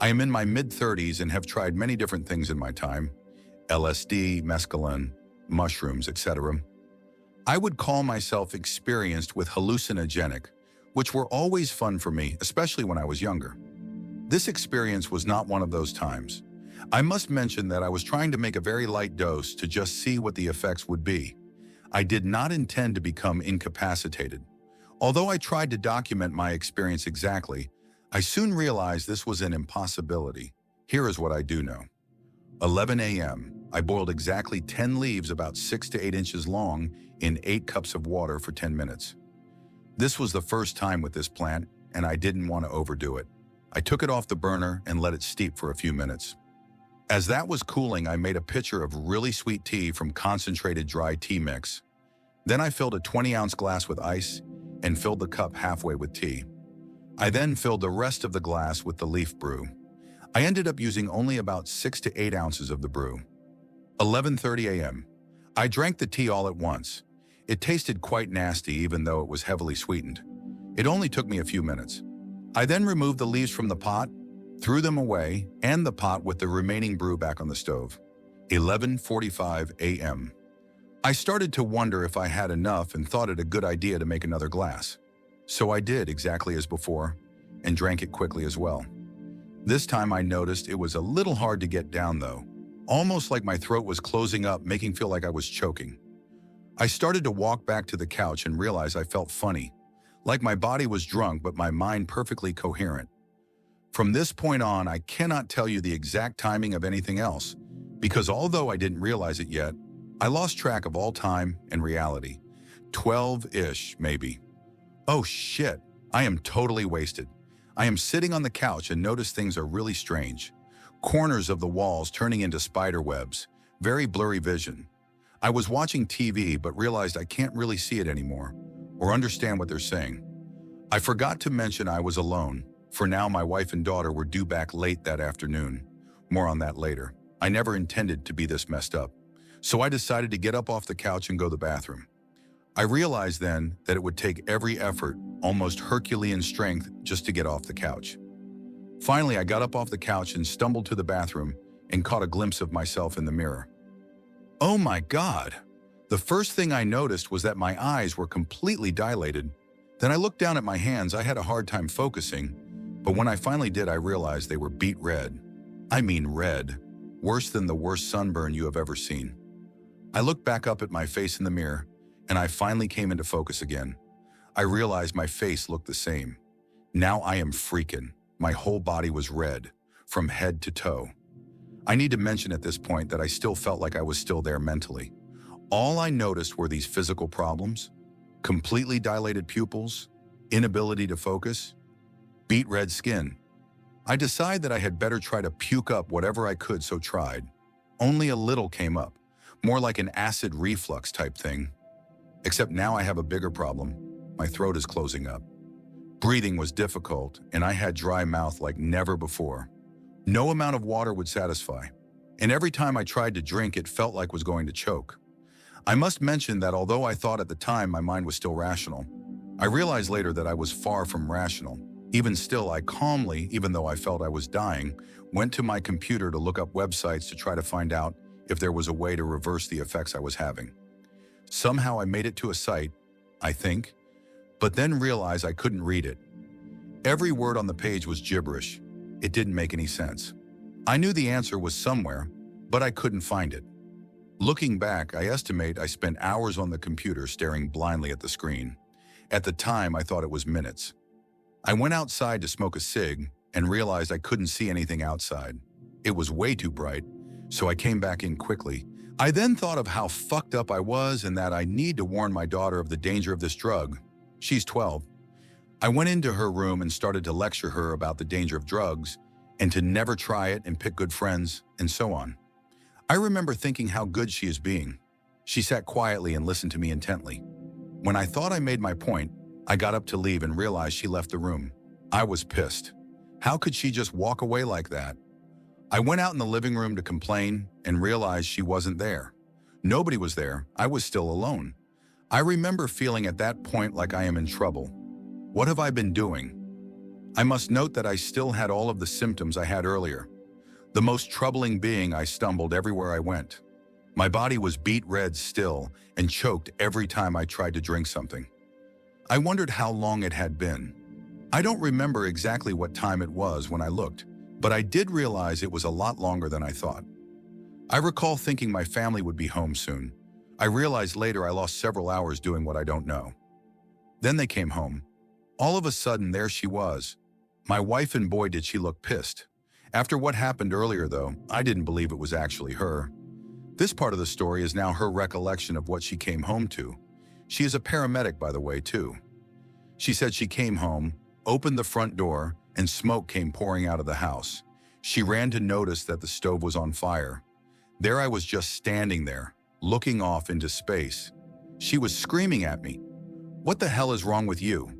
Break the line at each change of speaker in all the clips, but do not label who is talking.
I am in my mid-30s and have tried many different things in my time: LSD, mescaline, mushrooms, etc. I would call myself experienced with hallucinogenic, which were always fun for me, especially when I was younger. This experience was not one of those times. I must mention that I was trying to make a very light dose to just see what the effects would be. I did not intend to become incapacitated. Although I tried to document my experience exactly, I soon realized this was an impossibility. Here is what I do know. 11 a.m. I boiled exactly 10 leaves about 6 to 8 inches long in 8 cups of water for 10 minutes. This was the first time with this plant, and I didn't want to overdo it. I took it off the burner and let it steep for a few minutes. As that was cooling, I made a pitcher of really sweet tea from concentrated dry tea mix. Then I filled a 20-ounce glass with ice and filled the cup halfway with tea. I then filled the rest of the glass with the leaf brew. I ended up using only about 6 to 8 ounces of the brew. 11:30 a.m. I drank the tea all at once. It tasted quite nasty even though it was heavily sweetened. It only took me a few minutes. I then removed the leaves from the pot, threw them away, and the pot with the remaining brew back on the stove. 11:45 a.m. I started to wonder if I had enough and thought it a good idea to make another glass. So I did exactly as before and drank it quickly as well. This time I noticed it was a little hard to get down though, almost like my throat was closing up, making feel like I was choking. I started to walk back to the couch and realized I felt funny, like my body was drunk but my mind perfectly coherent. From this point on, I cannot tell you the exact timing of anything else, because although I didn't realize it yet, I lost track of all time and reality. 12-ish, maybe. Oh shit, I am totally wasted. I am sitting on the couch and notice things are really strange. Corners of the walls turning into spider webs, very blurry vision. I was watching TV but realized I can't really see it anymore or understand what they're saying. I forgot to mention I was alone. For now, my wife and daughter were due back late that afternoon. More on that later. I never intended to be this messed up. So I decided to get up off the couch and go to the bathroom. I realized then that it would take every effort, almost Herculean strength, just to get off the couch. Finally, I got up off the couch and stumbled to the bathroom and caught a glimpse of myself in the mirror. Oh my God! The first thing I noticed was that my eyes were completely dilated. Then I looked down at my hands. I had a hard time focusing, but when I finally did, I realized they were beet red. I mean red. Worse than the worst sunburn you have ever seen. I looked back up at my face in the mirror, and I finally came into focus again. I realized my face looked the same. Now I am freaking. My whole body was red, from head to toe. I need to mention at this point that I still felt like I was still there mentally. All I noticed were these physical problems: completely dilated pupils, inability to focus, beet red skin. I decided that I had better try to puke up whatever I could, so tried. Only a little came up, more like an acid reflux type thing. Except now I have a bigger problem. My throat is closing up. Breathing was difficult, and I had dry mouth like never before. No amount of water would satisfy, and every time I tried to drink, it felt like was going to choke. I must mention that although I thought at the time my mind was still rational, I realized later that I was far from rational. Even still, I calmly, even though I felt I was dying, went to my computer to look up websites to try to find out if there was a way to reverse the effects I was having. Somehow I made it to a site, I think, but then realized I couldn't read it. Every word on the page was gibberish. It didn't make any sense. I knew the answer was somewhere, but I couldn't find it. Looking back, I estimate I spent hours on the computer staring blindly at the screen. At the time, I thought it was minutes. I went outside to smoke a cig and realized I couldn't see anything outside. It was way too bright, so I came back in quickly. I then thought of how fucked up I was and that I need to warn my daughter of the danger of this drug. She's 12. I went into her room and started to lecture her about the danger of drugs and to never try it and pick good friends and so on. I remember thinking how good she is being. She sat quietly and listened to me intently. When I thought I made my point, I got up to leave and realized she left the room. I was pissed. How could she just walk away like that? I went out in the living room to complain and realized she wasn't there. Nobody was there. I was still alone. I remember feeling at that point like I am in trouble. What have I been doing? I must note that I still had all of the symptoms I had earlier. The most troubling being I stumbled everywhere I went. My body was beet red still and choked every time I tried to drink something. I wondered how long it had been. I don't remember exactly what time it was when I looked, but I did realize it was a lot longer than I thought. I recall thinking my family would be home soon. I realized later I lost several hours doing what I don't know. Then they came home. All of a sudden, there she was. My wife, and boy did she look pissed. After what happened earlier though, I didn't believe it was actually her. This part of the story is now her recollection of what she came home to. She is a paramedic, by the way, too. She said she came home, opened the front door, and smoke came pouring out of the house. She ran to notice that the stove was on fire. There I was just standing there, looking off into space. She was screaming at me, "What the hell is wrong with you?"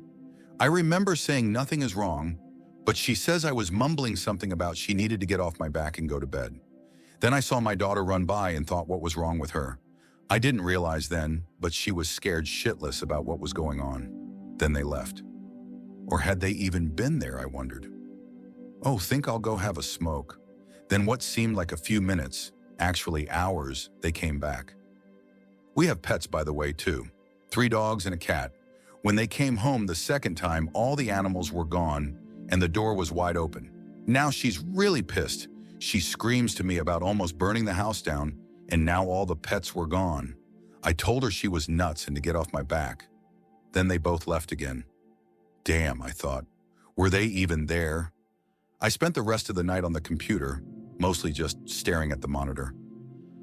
I remember saying nothing is wrong, but she says I was mumbling something about she needed to get off my back and go to bed. Then I saw my daughter run by and thought what was wrong with her. I didn't realize then, but she was scared shitless about what was going on. Then they left. Or had they even been there, I wondered. Oh, think I'll go have a smoke. Then what seemed like a few minutes, actually hours, they came back. We have pets, by the way, too. 3 dogs and a cat. When they came home the second time, all the animals were gone and the door was wide open. Now she's really pissed. She screams to me about almost burning the house down, and now all the pets were gone. I told her she was nuts and to get off my back. Then they both left again. Damn, I thought. Were they even there? I spent the rest of the night on the computer, mostly just staring at the monitor.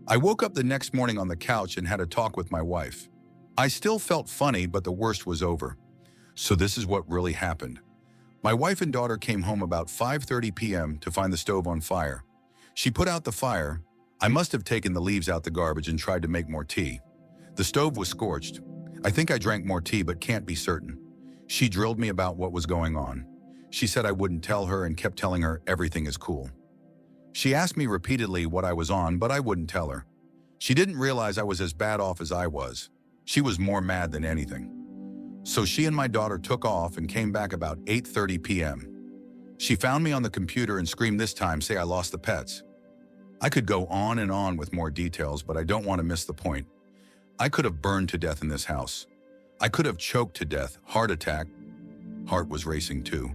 I woke up the next morning on the couch and had a talk with my wife. I still felt funny, but the worst was over. So this is what really happened. My wife and daughter came home about 5:30 p.m. to find the stove on fire. She put out the fire. I must have taken the leaves out the garbage and tried to make more tea. The stove was scorched. I think I drank more tea, but can't be certain. She drilled me about what was going on. She said I wouldn't tell her and kept telling her everything is cool. She asked me repeatedly what I was on, but I wouldn't tell her. She didn't realize I was as bad off as I was. She was more mad than anything. So she and my daughter took off and came back about 8:30 p.m. She found me on the computer and screamed this time, say I lost the pets. I could go on and on with more details, but I don't want to miss the point. I could have burned to death in this house. I could have choked to death, heart attack. Heart was racing too.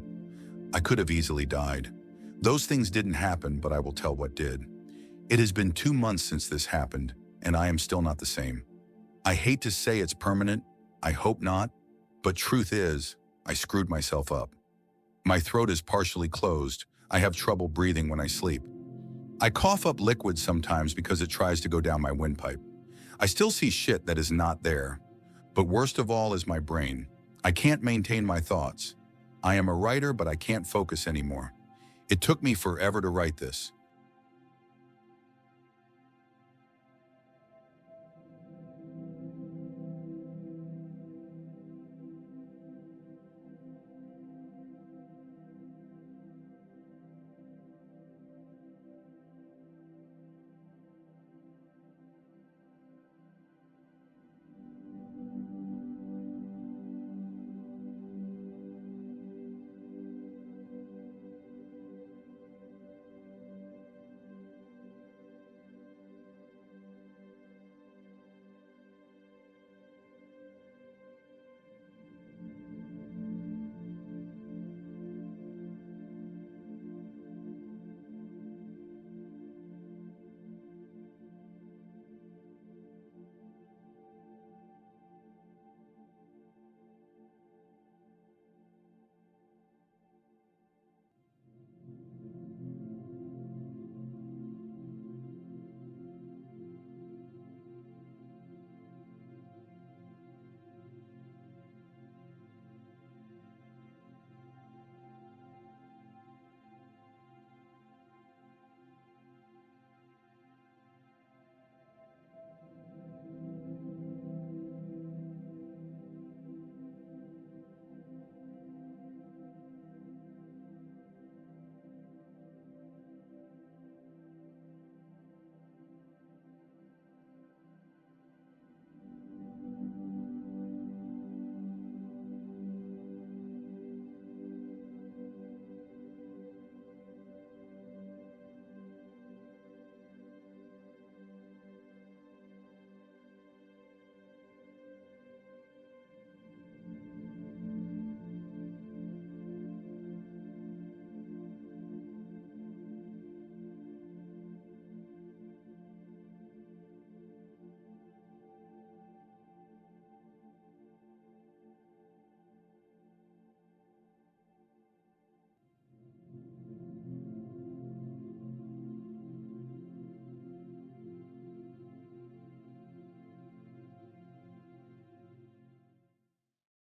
I could have easily died. Those things didn't happen, but I will tell what did. It has been 2 months since this happened, and I am still not the same. I hate to say it's permanent. I hope not. But truth is, I screwed myself up. My throat is partially closed. I have trouble breathing when I sleep. I cough up liquid sometimes because it tries to go down my windpipe. I still see shit that is not there. But worst of all is my brain. I can't maintain my thoughts. I am a writer, but I can't focus anymore. It took me forever to write this.